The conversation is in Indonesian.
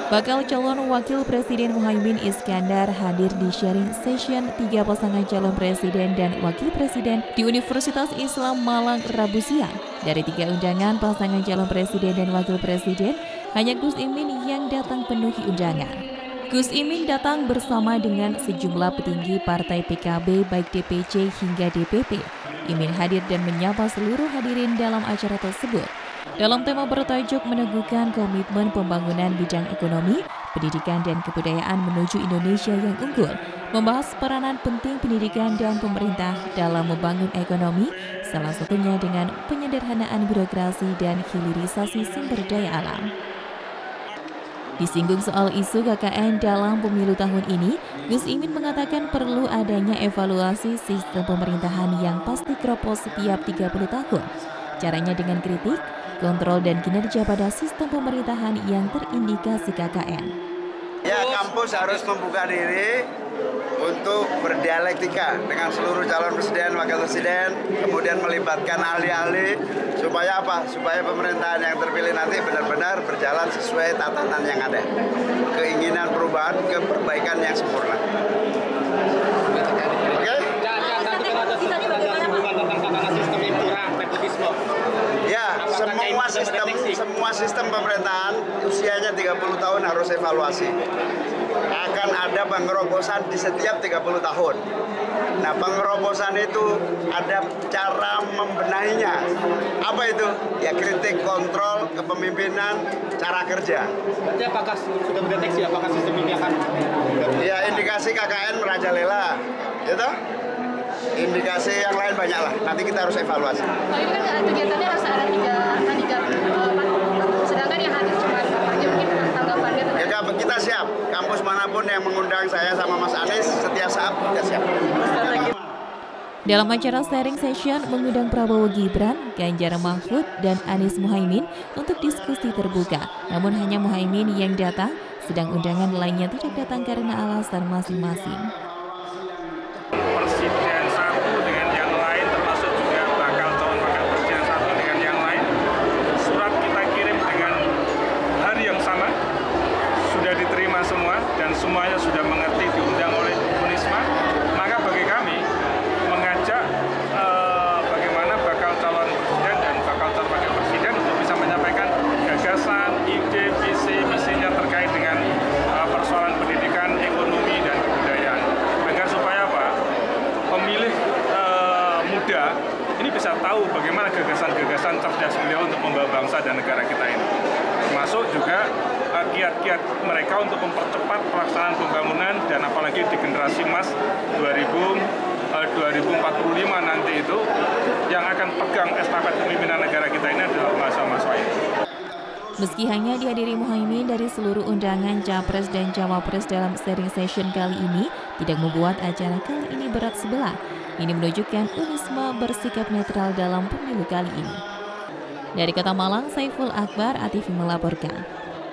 Bakal calon Wakil Presiden Muhaimin Iskandar hadir di sharing session 3 pasangan calon presiden dan wakil presiden di Universitas Islam Malang Rabu siang. Dari 3 undangan pasangan calon presiden dan wakil presiden, hanya Gus Imin yang datang penuhi undangan. Gus Imin datang bersama dengan sejumlah petinggi partai PKB baik DPC hingga DPP. Imin hadir dan menyapa seluruh hadirin dalam acara tersebut. Dalam tema bertajuk meneguhkan komitmen pembangunan bidang ekonomi, pendidikan dan kebudayaan menuju Indonesia yang unggul, membahas peranan penting pendidikan dan pemerintah dalam membangun ekonomi, salah satunya dengan penyederhanaan birokrasi dan hilirisasi sumber daya alam. Disinggung soal isu KKN dalam pemilu tahun ini, Gus Imin mengatakan perlu adanya evaluasi sistem pemerintahan yang pasti keropos setiap 30 tahun. Caranya dengan kritik, kontrol dan kinerja pada sistem pemerintahan yang terindikasi KKN. Ya, kampus harus membuka diri untuk berdialektika dengan seluruh calon presiden, wakil presiden, kemudian melibatkan ahli-ahli supaya apa? Supaya pemerintahan yang terpilih nanti benar-benar berjalan sesuai tatanan yang ada. Keinginan perubahan ke perbaikan yang sempurna. Oke? Ya, semua sistem pemerintahan usianya 30 tahun harus evaluasi. Akan ada pengerobosan di setiap 30 tahun. Nah, pengerobosan itu ada cara membenahinya. Apa itu? Ya kritik, kontrol, kepemimpinan, cara kerja. Berarti apakah sudah mendeteksi apakah sistem ini akan? Ya, indikasi KKN merajalela, gitu. Indikasi yang lain banyak lah. Nanti kita harus evaluasi. Kalau ini kan kegiatannya harus ada tiga, sedangkan yang hadir cuma mungkin tanggapannya. Ya, kita siap. Kampus manapun yang mengundang saya sama Mas Anies, setiap saat kita siap. Dalam acara sharing session mengundang Prabowo Gibran, Ganjar Mahfud, dan Anies Muhaimin untuk diskusi terbuka. Namun hanya Muhaimin yang datang, sedang undangan lainnya tidak datang karena alasan masing-masing. Presiden satu dengan yang lain, termasuk juga bakal calon wakil presiden satu dengan yang lain, surat kita kirim dengan hari yang sama, sudah diterima semua dan semuanya sudah mengerti, diundang oleh Unisma. Maka bagi kami mengajak bagaimana bakal calon presiden dan bakal calon wakil presiden untuk bisa menyampaikan gagasan, ide, visi, misinya terkait dengan persoalan pendidikan, ekonomi dan kebudayaan. Agar supaya apa? Pemilih muda ini bisa tahu bagaimana gagasan-gagasan cerdas beliau untuk membawa bangsa dan negara kita ini. Termasuk juga kiat-kiat mereka untuk mempercepat pelaksanaan pembangunan dan apalagi di generasi emas 2045 nanti itu yang akan pegang estafet kepemimpinan negara kita ini adalah mahasiswa-mahasiswa ini. Meski hanya dihadiri Muhaimin dari seluruh undangan Capres dan Cawapres dalam sharing session kali ini, tidak membuat acara kali ini berat sebelah. Ini menunjukkan Unisma bersikap netral dalam pemilu kali ini. Dari Kota Malang, Saiful Akbar, ATV melaporkan.